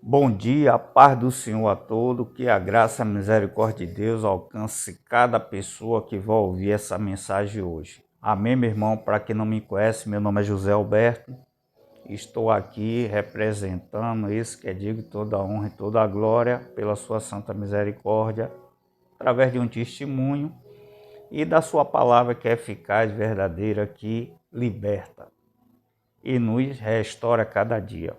Bom dia, a paz do Senhor a todos, que a graça e a misericórdia de Deus alcance cada pessoa que vai ouvir essa mensagem hoje. Amém, meu irmão? Para quem não me conhece, meu nome é José Alberto, estou aqui representando esse que é digno de toda a honra e toda a glória pela sua santa misericórdia, através de um testemunho e da sua palavra que é eficaz, verdadeira, que liberta e nos restaura cada dia.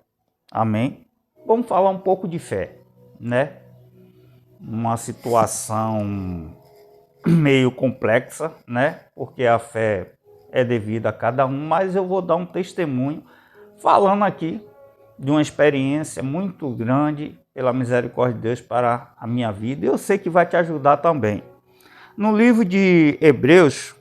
Amém? Vamos falar um pouco de fé, né? Uma situação meio complexa, né? Porque a fé é devida a cada um, mas eu vou dar um testemunho falando aqui de uma experiência muito grande pela misericórdia de Deus para a minha vida. E eu sei que vai te ajudar também. No livro de Hebreus,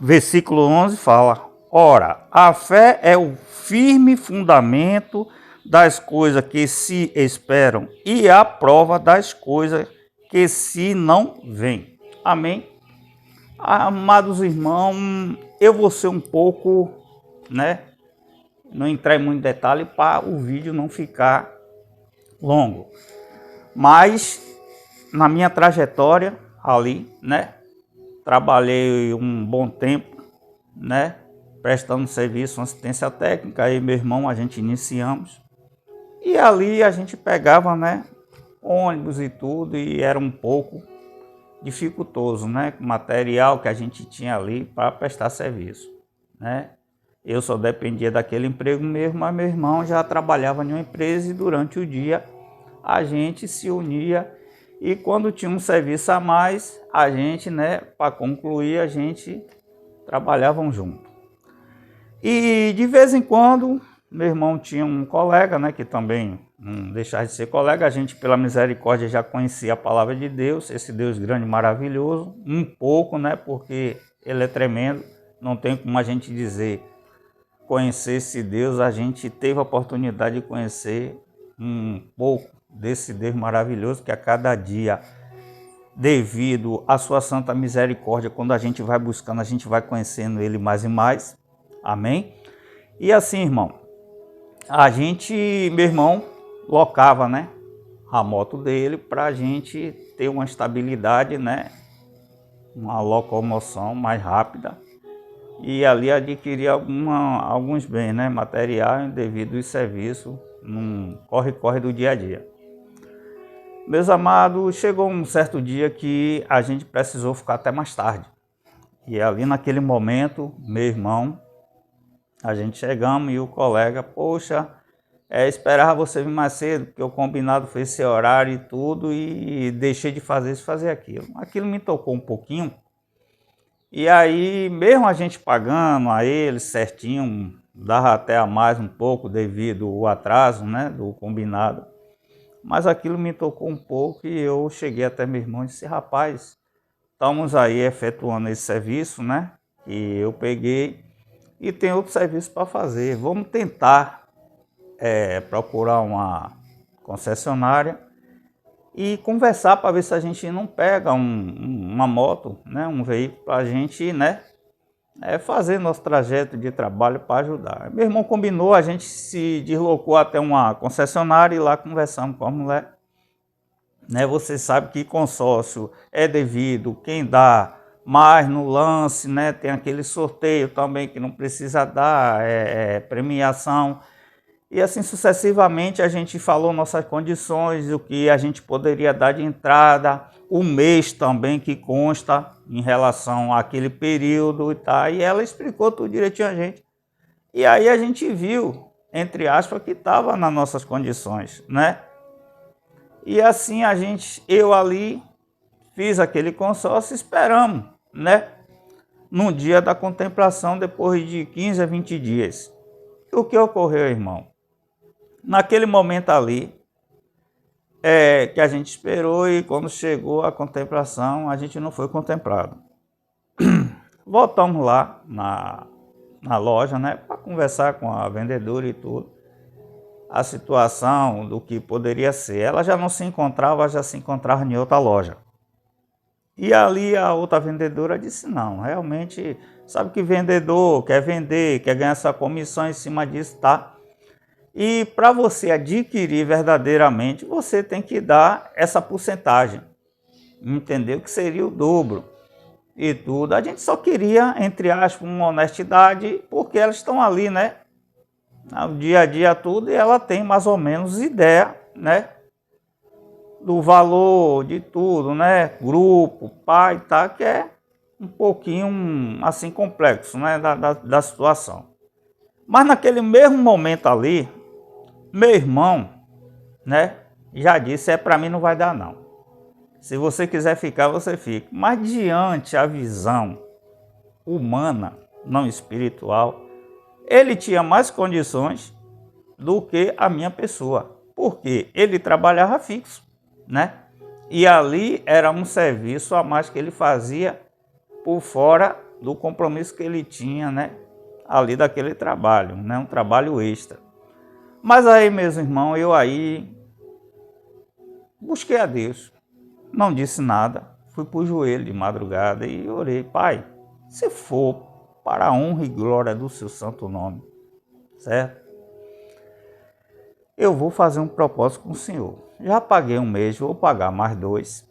versículo 11 fala: Ora, a fé é o firme fundamento das coisas que se esperam e a prova das coisas que se não veem. Amém? Amados irmãos, eu vou ser um pouco, né? Não entrar em muito detalhe para o vídeo não ficar longo. Mas na minha trajetória ali, né? Trabalhei um bom tempo, né? Prestando serviço, assistência técnica, aí meu irmão, a gente iniciamos. E ali a gente pegava, né, ônibus e tudo, e era um pouco dificultoso, né, com o material que a gente tinha ali para prestar serviço, né. Eu só dependia daquele emprego mesmo, mas meu irmão já trabalhava em uma empresa e durante o dia a gente se unia e quando tinha um serviço a mais, a gente, né, para concluir, a gente trabalhava junto. E de vez em quando, meu irmão tinha um colega, né, que também não deixava de ser colega, a gente pela misericórdia já conhecia a palavra de Deus, esse Deus grande e maravilhoso, um pouco, né, porque ele é tremendo, não tem como a gente dizer conhecer esse Deus, a gente teve a oportunidade de conhecer um pouco desse Deus maravilhoso que a cada dia, devido à sua santa misericórdia, quando a gente vai buscando, a gente vai conhecendo ele mais e mais. Amém? E assim, irmão, a gente, meu irmão, locava, né, a moto dele para a gente ter uma estabilidade, né, uma locomoção mais rápida e ali adquirir alguns bens, né, materiais devido ao serviço, num corre-corre do dia a dia. Meus amados, chegou um certo dia que a gente precisou ficar até mais tarde. E ali naquele momento, meu irmão, a gente chegamos e o colega, poxa, esperava você vir mais cedo, porque o combinado foi esse horário e tudo, e deixei de fazer isso, fazer aquilo. Aquilo me tocou um pouquinho. E aí, mesmo a gente pagando a ele certinho, dava até a mais um pouco devido ao atraso, né, do combinado. Mas aquilo me tocou um pouco e eu cheguei até meu irmão e disse, rapaz, estamos aí efetuando esse serviço, né, que eu peguei e tem outro serviço para fazer. Vamos tentar procurar uma concessionária e conversar para ver se a gente não pega uma moto, né, um veículo para a gente, né, fazer nosso trajeto de trabalho para ajudar. Meu irmão combinou, a gente se deslocou até uma concessionária e lá conversamos com a mulher. Né, você sabe que consórcio é devido, quem dá mais no lance, né, tem aquele sorteio também que não precisa dar, premiação. E assim sucessivamente a gente falou nossas condições, o que a gente poderia dar de entrada, o mês também que consta em relação àquele período e tal. E ela explicou tudo direitinho a gente. E aí a gente viu, entre aspas, que estava nas nossas condições, né? E assim eu ali, fiz aquele consórcio e esperamos, né? No dia da contemplação, depois de 15 a 20 dias. O que ocorreu, irmão? Naquele momento ali, que a gente esperou e quando chegou a contemplação, a gente não foi contemplado. Voltamos lá na loja, né, para conversar com a vendedora e tudo. A situação do que poderia ser. Ela já não se encontrava, já se encontrava em outra loja. E ali a outra vendedora disse, não, realmente, sabe que vendedor quer vender, quer ganhar sua comissão em cima disso, tá? E para você adquirir verdadeiramente, você tem que dar essa porcentagem. Entendeu? Que seria o dobro e tudo. A gente só queria, entre aspas, uma honestidade, porque elas estão ali, né? No dia a dia tudo, e ela tem mais ou menos ideia, né? Do valor de tudo, né? Grupo, pai, tá? Que é um pouquinho, assim, complexo, né? Da situação. Mas naquele mesmo momento ali, meu irmão, né? Já disse, para mim não vai dar não. Se você quiser ficar, você fica. Mas diante a visão humana, não espiritual, ele tinha mais condições do que a minha pessoa. Porque ele trabalhava fixo, né? E ali era um serviço a mais que ele fazia por fora do compromisso que ele tinha, né? Ali daquele trabalho, né? Um trabalho extra. Mas aí, meus irmãos, eu aí busquei a Deus. Não disse nada, fui para o joelho de madrugada e orei. Pai, se for para a honra e glória do seu santo nome, certo? Eu vou fazer um propósito com o Senhor. Já paguei um mês, vou pagar mais 2.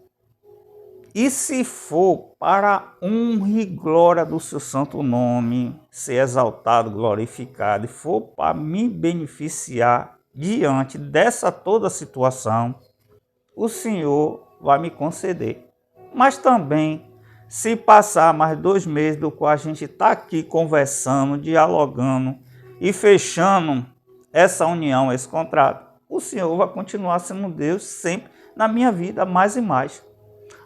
E se for para a honra e glória do seu santo nome, ser exaltado, glorificado, e for para me beneficiar diante dessa toda situação, o Senhor vai me conceder. Mas também, se passar mais 2 meses do qual a gente está aqui conversando, dialogando e fechando essa união, esse contrato, o Senhor vai continuar sendo Deus sempre na minha vida, mais e mais.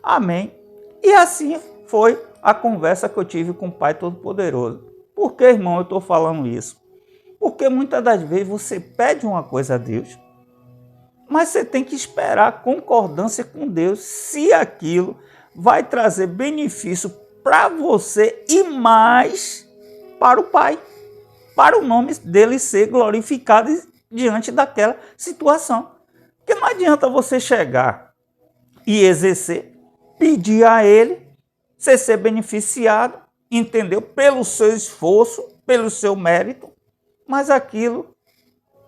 Amém. E assim foi a conversa que eu tive com o Pai Todo-Poderoso. Por que, irmão, eu estou falando isso? Porque muitas das vezes você pede uma coisa a Deus, mas você tem que esperar a concordância com Deus se aquilo vai trazer benefício para você e mais para o Pai, para o nome dele ser glorificado diante daquela situação. Porque não adianta você chegar e exercer, pedir a ele, você ser beneficiado, entendeu? Pelo seu esforço, pelo seu mérito, mas aquilo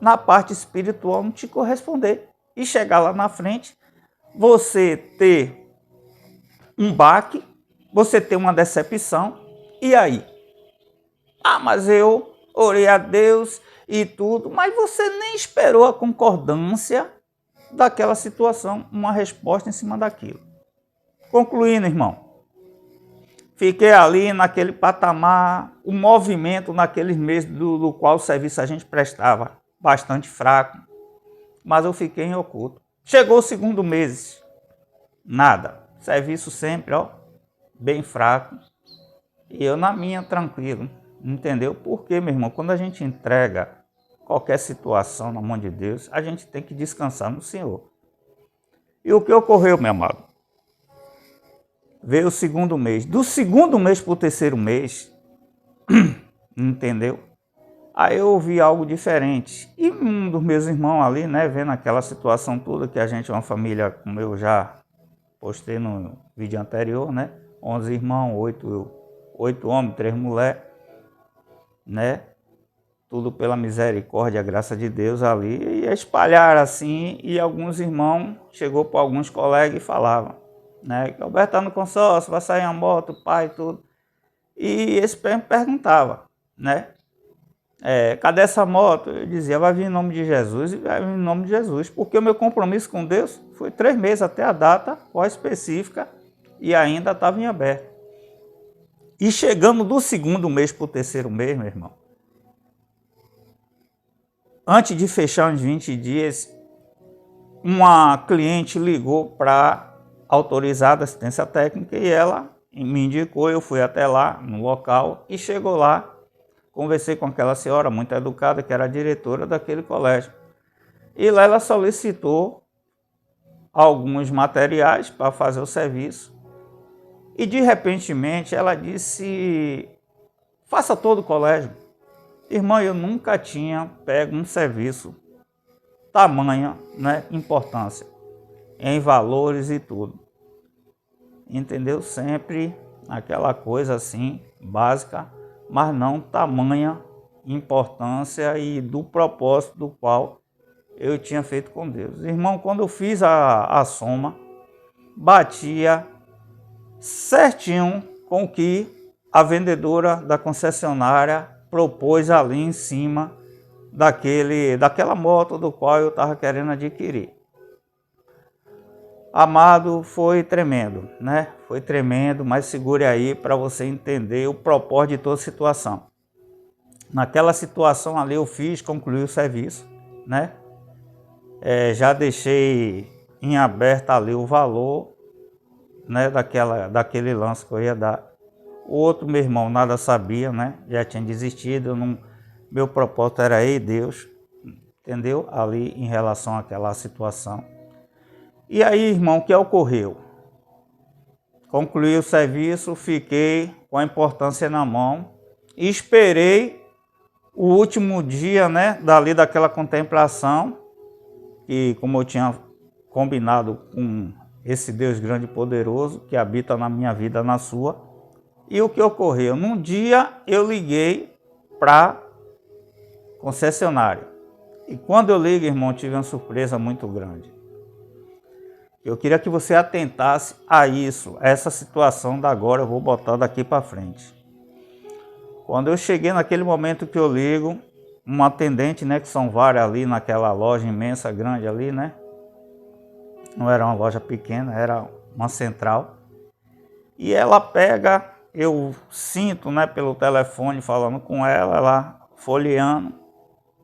na parte espiritual não te corresponder. E chegar lá na frente, você ter um baque, você ter uma decepção, e aí? Ah, mas eu orei a Deus e tudo, mas você nem esperou a concordância daquela situação, uma resposta em cima daquilo. Concluindo, irmão, fiquei ali naquele patamar, o movimento naqueles meses do qual o serviço a gente prestava, bastante fraco, mas eu fiquei em oculto. Chegou o segundo mês, nada. Serviço sempre, ó, bem fraco. E eu na minha, tranquilo. Entendeu? Porque, meu irmão, quando a gente entrega qualquer situação na mão de Deus, a gente tem que descansar no Senhor. E o que ocorreu, meu amado? Veio o segundo mês. Do segundo mês para o terceiro mês, entendeu? Aí eu ouvi algo diferente. E um dos meus irmãos ali, né, vendo aquela situação toda, que a gente é uma família, como eu já postei no vídeo anterior, né? 11 irmãos, 8 homens, 3 mulheres, né? Tudo pela misericórdia, a graça de Deus ali. E espalharam assim, e alguns irmãos chegou para alguns colegas e falavam, né? Que Alberto está no consórcio, vai sair uma moto, pai, tudo. E esse perguntava, né? Cadê essa moto? Eu dizia, vai vir em nome de Jesus e vai vir em nome de Jesus. Porque o meu compromisso com Deus foi 3 meses até a data específica e ainda estava em aberto. E chegando do segundo mês para o terceiro mês, meu irmão, antes de fechar uns 20 dias, uma cliente ligou para autorizar a assistência técnica e ela me indicou, eu fui até lá no local e chegou lá. Conversei com aquela senhora muito educada, que era a diretora daquele colégio. E lá ela solicitou alguns materiais para fazer o serviço. E de repentemente ela disse, faça todo o colégio. Irmã, eu nunca tinha pego um serviço tamanha, né, importância, em valores e tudo. Entendeu? Sempre aquela coisa assim, básica, mas não tamanha importância e do propósito do qual eu tinha feito com Deus. Irmão, quando eu fiz a soma, batia certinho com o que a vendedora da concessionária propôs ali em cima daquela moto do qual eu estava querendo adquirir. Amado, foi tremendo, né? Foi tremendo, mas segure aí para você entender o propósito de toda situação. Naquela situação ali eu concluí o serviço, né? Já deixei em aberto ali o valor, né, daquele lance que eu ia dar. O outro, meu irmão, nada sabia, né? Já tinha desistido. Meu propósito era Deus, entendeu? Ali em relação àquela situação. E aí, irmão, o que ocorreu? Concluí o serviço, fiquei com a importância na mão e esperei o último dia, né, daquela contemplação, e como eu tinha combinado com esse Deus grande e poderoso que habita na minha vida, na sua. E o que ocorreu? Num dia eu liguei para concessionária. E quando eu ligo, irmão, tive uma surpresa muito grande. Eu queria que você atentasse a isso, a essa situação da agora, eu vou botar daqui para frente. Quando eu cheguei naquele momento que eu ligo, uma atendente, né, que são várias ali naquela loja imensa, grande ali, né? Não era uma loja pequena, era uma central. E ela pega, eu sinto, né, pelo telefone falando com ela folheando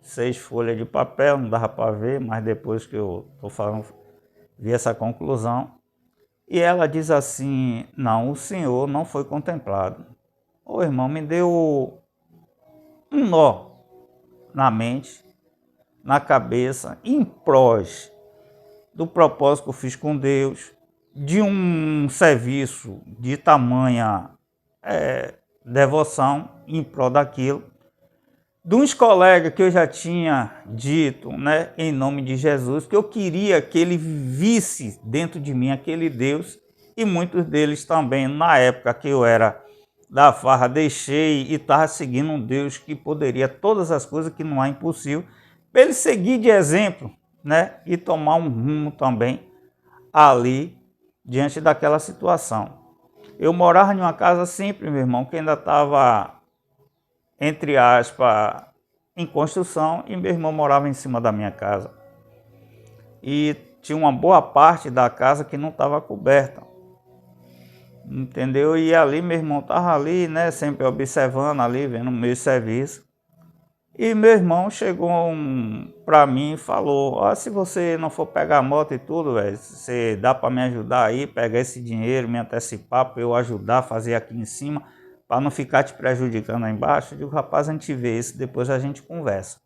6 folhas de papel, não dava para ver, mas depois que eu tô falando, vi essa conclusão. E ela diz assim: não, o senhor não foi contemplado. Ô irmão, me deu um nó na mente, na cabeça, em prós do propósito que eu fiz com Deus, de um serviço de tamanha devoção em prol daquilo, de uns colegas que eu já tinha dito, né, em nome de Jesus, que eu queria que ele visse dentro de mim aquele Deus, e muitos deles também, na época que eu era da farra, deixei e estava seguindo um Deus que poderia todas as coisas, que não há impossível, para ele seguir de exemplo, né, e tomar um rumo também ali diante daquela situação. Eu morava em uma casa simples, meu irmão, que ainda estava, entre aspas, em construção, e meu irmão morava em cima da minha casa. E tinha uma boa parte da casa que não estava coberta, entendeu? E ali meu irmão estava ali, né, sempre observando ali, vendo o meu serviço. E meu irmão chegou para mim e falou: ó, se você não for pegar a moto e tudo, velho, você dá para me ajudar aí, pegar esse dinheiro, me antecipar para eu ajudar a fazer aqui em cima, para não ficar te prejudicando aí embaixo. Eu digo: rapaz, a gente vê isso, depois a gente conversa.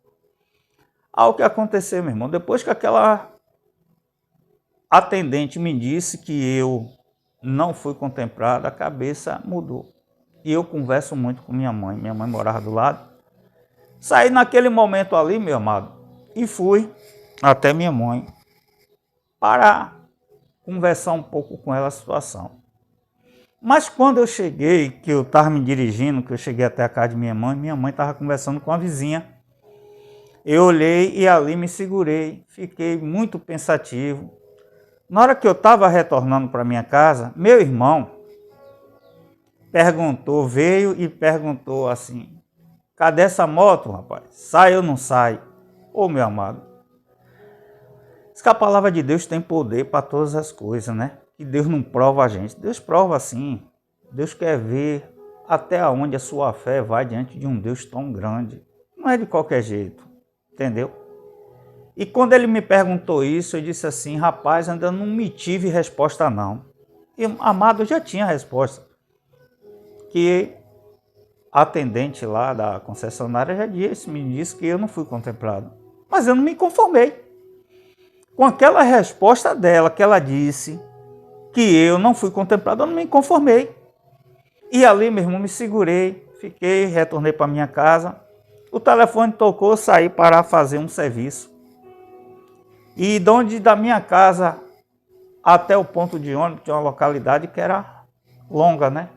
O que aconteceu, meu irmão? Depois que aquela atendente me disse que eu não fui contemplado, a cabeça mudou. E eu converso muito com minha mãe morava do lado. Saí naquele momento ali, meu amado, e fui até minha mãe para conversar um pouco com ela a situação. Mas quando eu cheguei, que eu estava me dirigindo, que eu cheguei até a casa de minha mãe estava conversando com a vizinha. Eu olhei e ali me segurei, fiquei muito pensativo. Na hora que eu estava retornando para minha casa, meu irmão veio e perguntou assim: cadê essa moto, rapaz? Sai ou não sai? Ô, meu amado, diz que a palavra de Deus tem poder para todas as coisas, né? Que Deus não prova a gente. Deus prova sim. Deus quer ver até onde a sua fé vai diante de um Deus tão grande. Não é de qualquer jeito, entendeu? E quando ele me perguntou isso, eu disse assim: rapaz, ainda não me tive resposta não. E, amado, eu já tinha a resposta. Que a atendente lá da concessionária me disse que eu não fui contemplado. Mas eu não me conformei com aquela resposta dela, que ela disse que eu não fui contemplado. Eu não me conformei. E ali, meu irmão, me segurei, retornei para minha casa. O telefone tocou, saí para fazer um serviço. E da minha casa até o ponto de ônibus, tinha uma localidade que era longa, né?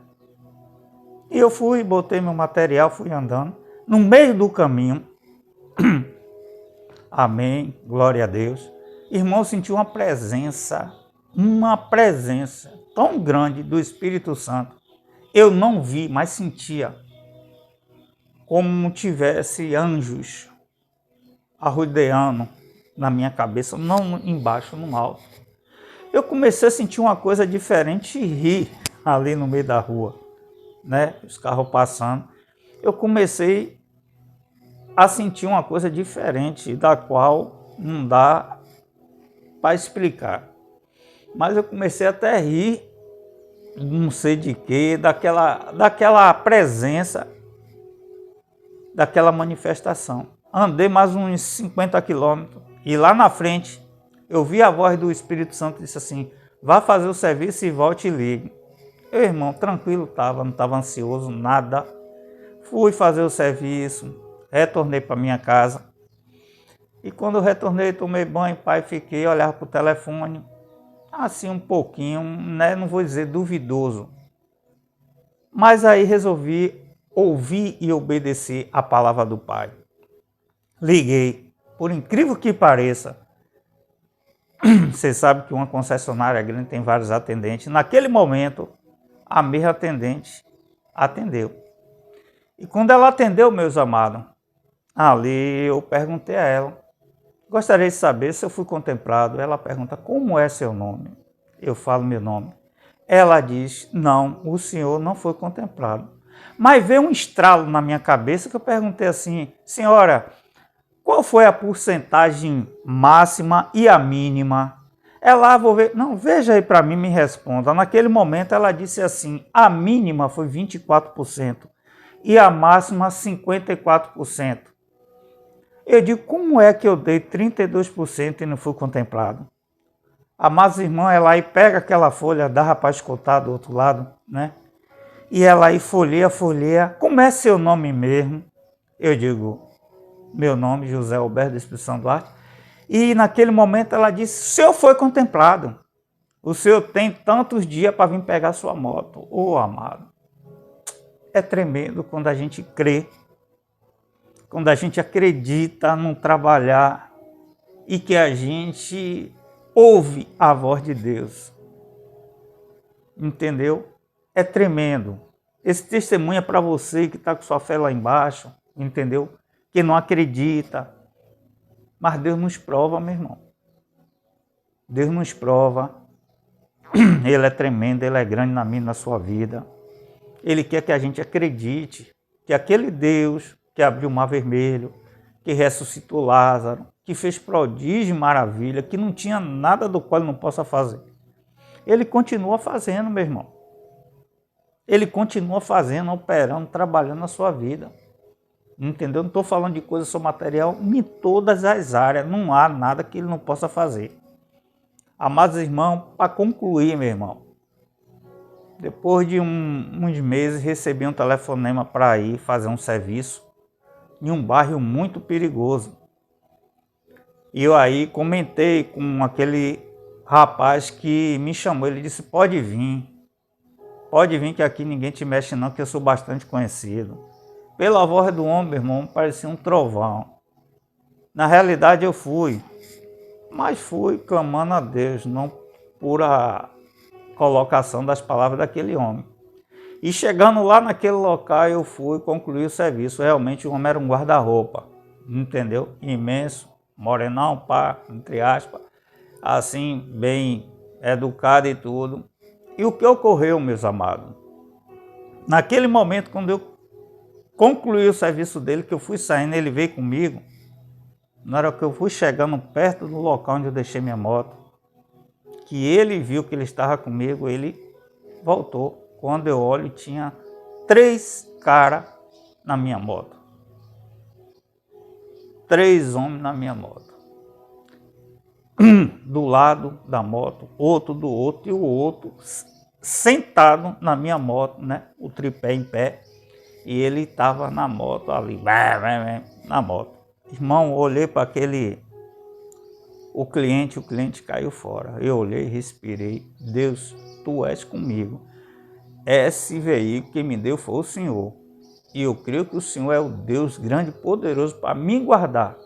E eu fui, botei meu material, fui andando. No meio do caminho, amém, glória a Deus, irmão, senti uma presença tão grande do Espírito Santo. Eu não vi, mas sentia como tivesse anjos arrodeando na minha cabeça, não embaixo, no alto. Eu comecei a sentir uma coisa diferente e rir ali no meio da rua, né? Os carros passando. Eu comecei a sentir uma coisa diferente, da qual não dá para explicar. Mas eu comecei até a rir, não sei de quê, daquela presença, daquela manifestação. Andei mais uns 50 quilômetros e lá na frente eu vi a voz do Espírito Santo e disse assim: vá fazer o serviço e volte e ligue. Eu, irmão, tranquilo estava, não estava ansioso, nada. Fui fazer o serviço, retornei para minha casa. E quando eu retornei, tomei banho, pai, fiquei, olhava para o telefone, assim um pouquinho, né, não vou dizer duvidoso. Mas aí resolvi ouvir e obedecer a palavra do pai. Liguei, por incrível que pareça, você sabe que uma concessionária grande tem vários atendentes. Naquele momento, a mesma atendente atendeu. E quando ela atendeu, meus amados, ali eu perguntei a ela: gostaria de saber se eu fui contemplado. Ela pergunta: como é seu nome? Eu falo meu nome. Ela diz: não, o senhor não foi contemplado. Mas veio um estralo na minha cabeça que eu perguntei assim: senhora, qual foi a porcentagem máxima e a mínima? Ela, vou ver. Não, veja aí para mim, me responda. Naquele momento ela disse assim: a mínima foi 24% e a máxima 54%. Eu digo: como é que eu dei 32% e não fui contemplado? Amados irmãos, ela aí pega aquela folha, dá para escutar do outro lado, né? E ela aí folheia. Como é seu nome mesmo? Eu digo: meu nome, José Alberto do Espírito Santo Duarte. E naquele momento ela disse: o senhor foi contemplado. O senhor tem tantos dias para vir pegar sua moto. Ô, amado, é tremendo quando a gente crê, quando a gente acredita num trabalhar e que a gente ouve a voz de Deus. Entendeu? É tremendo. Esse testemunho é para você que está com sua fé lá embaixo, entendeu? Que não acredita. Mas Deus nos prova, meu irmão. Deus nos prova. Ele é tremendo, Ele é grande na minha e na sua vida. Ele quer que a gente acredite que aquele Deus que abriu o mar vermelho, que ressuscitou Lázaro, que fez prodígio e maravilha, que não tinha nada do qual ele não possa fazer. Ele continua fazendo, meu irmão. Ele continua fazendo, operando, trabalhando na sua vida. Entendeu? Não estou falando de coisa só material, em todas as áreas. Não há nada que ele não possa fazer. Amados irmãos, para concluir, meu irmão, depois de uns meses, recebi um telefonema para ir fazer um serviço em um bairro muito perigoso. E eu aí comentei com aquele rapaz que me chamou. Ele disse: pode vir que aqui ninguém te mexe não, que eu sou bastante conhecido. Pela voz do homem, meu irmão, parecia um trovão. Na realidade eu fui, mas fui clamando a Deus, não por a colocação das palavras daquele homem. E chegando lá naquele local, eu fui concluir o serviço. Realmente o homem era um guarda-roupa, entendeu? Imenso, morenão, pá, entre aspas, assim, bem educado e tudo. E o que ocorreu, meus amados? Naquele momento, quando eu concluí o serviço dele, que eu fui saindo, ele veio comigo. Na hora que eu fui chegando perto do local onde eu deixei minha moto, que ele viu que ele estava comigo, ele voltou. Quando eu olho, tinha 3 caras na minha moto. 3 homens na minha moto. Um do lado da moto, outro do outro e o outro sentado na minha moto, né? O tripé em pé. E ele estava na moto ali, na moto. Irmão, olhei para o cliente caiu fora. Eu olhei, respirei. Deus, tu és comigo. Esse veículo que me deu foi o Senhor. E eu creio que o Senhor é o Deus grande e poderoso para me guardar.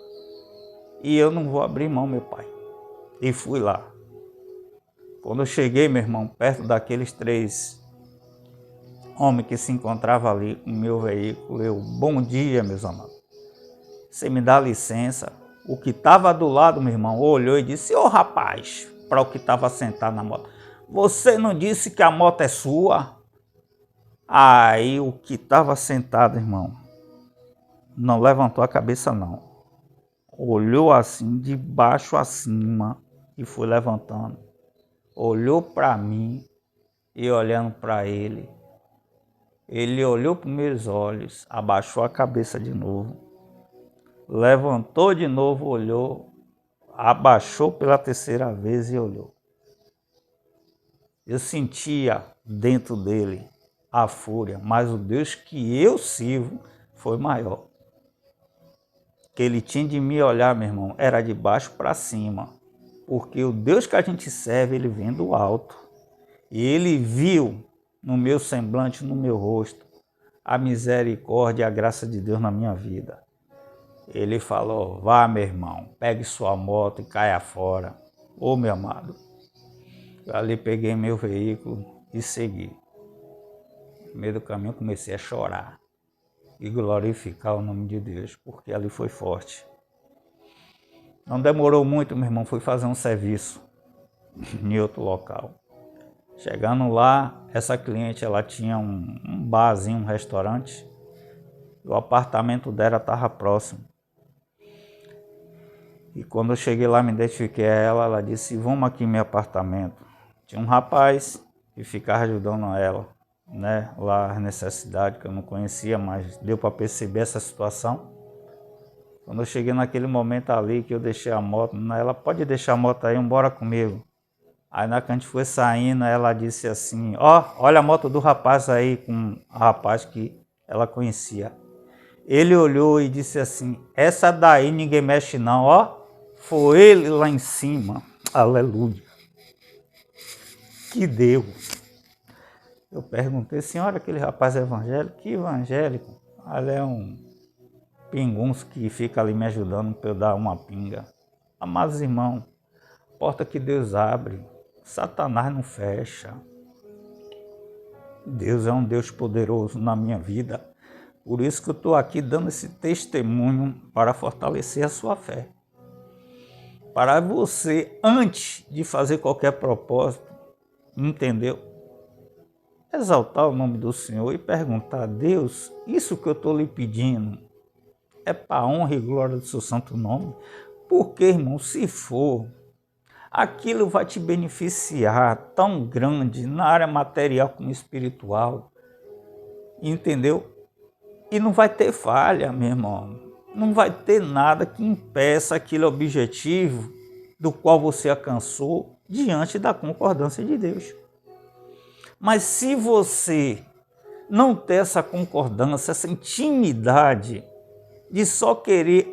E eu não vou abrir mão, meu Pai. E fui lá. Quando eu cheguei, meu irmão, perto daqueles 3 homens que se encontravam ali com o meu veículo, eu, bom dia, meus amados. Você me dá licença? O que estava do lado, meu irmão, olhou e disse, ô rapaz, para o que estava sentado na moto, você não disse que a moto é sua? Aí o que estava sentado, irmão, não levantou a cabeça não. Olhou assim, de baixo a cima, e foi levantando. Olhou para mim e olhando para ele. Ele olhou para os meus olhos, abaixou a cabeça de novo. Levantou de novo, olhou, abaixou pela 3ª vez e olhou. Eu sentia dentro dele a fúria, mas o Deus que eu sirvo foi maior. Que ele tinha de me olhar, meu irmão, era de baixo para cima. Porque o Deus que a gente serve, ele vem do alto. E ele viu no meu semblante, no meu rosto, a misericórdia e a graça de Deus na minha vida. Ele falou, vá, meu irmão, pegue sua moto e caia fora. Ô, meu amado, eu ali peguei meu veículo e segui. No meio do caminho eu comecei a chorar e glorificar o nome de Deus, porque ali foi forte. Não demorou muito, meu irmão, fui fazer um serviço em outro local. Chegando lá, essa cliente, ela tinha um barzinho, um restaurante. O apartamento dela estava próximo. E quando eu cheguei lá, me identifiquei a ela, ela disse, vamos aqui no meu apartamento. Tinha um rapaz que ficava ajudando ela, né? Lá as necessidades que eu não conhecia, mas deu para perceber essa situação. Quando eu cheguei naquele momento ali que eu deixei a moto, ela pode deixar a moto aí, embora comigo. Aí na que a gente foi saindo, ela disse assim, olha a moto do rapaz aí, com o rapaz que ela conhecia. Ele olhou e disse assim, essa daí ninguém mexe não, foi ele lá em cima. Aleluia. Que Deus. Eu perguntei, senhora, aquele rapaz é evangélico? Que evangélico? Ele é um pingunço que fica ali me ajudando para eu dar uma pinga. Amados irmãos, porta que Deus abre, Satanás não fecha. Deus é um Deus poderoso na minha vida. Por isso que eu estou aqui dando esse testemunho para fortalecer a sua fé. Para você, antes de fazer qualquer propósito, entendeu? Exaltar o nome do Senhor e perguntar a Deus, isso que eu estou lhe pedindo é para a honra e glória do seu santo nome? Porque, irmão, se for, aquilo vai te beneficiar tão grande na área material como espiritual, entendeu? E não vai ter falha, meu irmão. Não vai ter nada que impeça aquele objetivo do qual você alcançou diante da concordância de Deus. Mas se você não ter essa concordância, essa intimidade de só querer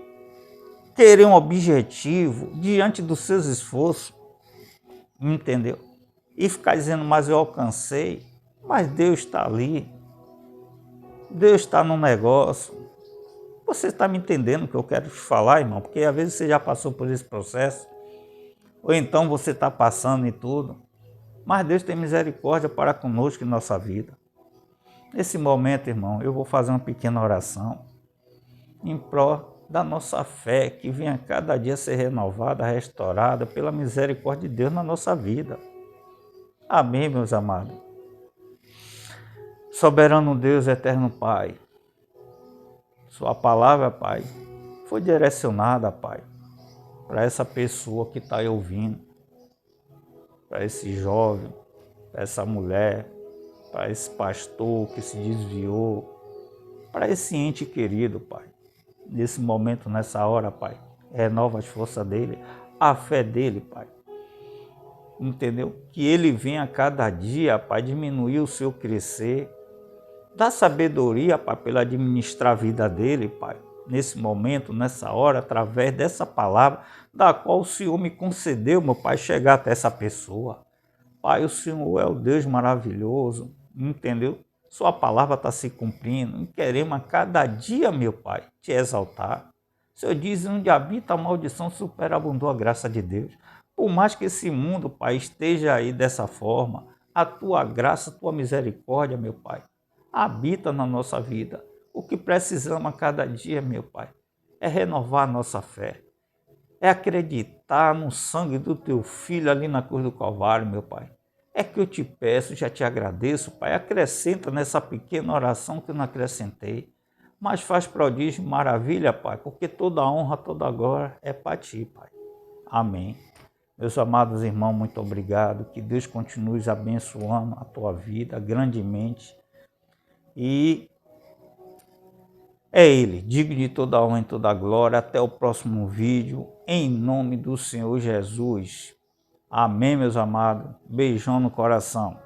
um objetivo diante dos seus esforços, entendeu? E ficar dizendo, mas eu alcancei, mas Deus está ali, Deus está no negócio. Você está me entendendo o que eu quero te falar, irmão? Porque às vezes você já passou por esse processo, ou então você está passando e tudo, mas Deus tem misericórdia para conosco em nossa vida. Nesse momento, irmão, eu vou fazer uma pequena oração em prol da nossa fé, que venha cada dia ser renovada, restaurada pela misericórdia de Deus na nossa vida. Amém, meus amados. Soberano Deus, eterno Pai, sua palavra, Pai, foi direcionada, Pai, para essa pessoa que está aí ouvindo, para esse jovem, para essa mulher, para esse pastor que se desviou, para esse ente querido, Pai. Nesse momento, nessa hora, Pai, renova as forças dele, a fé dele, Pai. Entendeu? Que ele venha a cada dia, Pai, diminuir o seu crescer. Dá sabedoria, Pai, para administrar a vida dele, Pai. Nesse momento, nessa hora, através dessa palavra, da qual o Senhor me concedeu, meu Pai, chegar até essa pessoa. Pai, o Senhor é o Deus maravilhoso, entendeu? Sua palavra está se cumprindo e queremos a cada dia, meu Pai, te exaltar. O Senhor diz, onde habita a maldição, superabundou a graça de Deus. Por mais que esse mundo, Pai, esteja aí dessa forma, a tua graça, a tua misericórdia, meu Pai, habita na nossa vida. O que precisamos a cada dia, meu Pai, é renovar a nossa fé, é acreditar no sangue do teu filho ali na cruz do Calvário, meu Pai. É que eu te peço, já te agradeço, Pai, acrescenta nessa pequena oração que eu não acrescentei, mas faz prodígio, maravilha, Pai, porque toda honra, toda glória é para ti, Pai. Amém. Meus amados irmãos, muito obrigado. Que Deus continue abençoando a tua vida grandemente. E é Ele, digno de toda honra e toda glória. Até o próximo vídeo, em nome do Senhor Jesus. Amém, meus amados. Beijão no coração.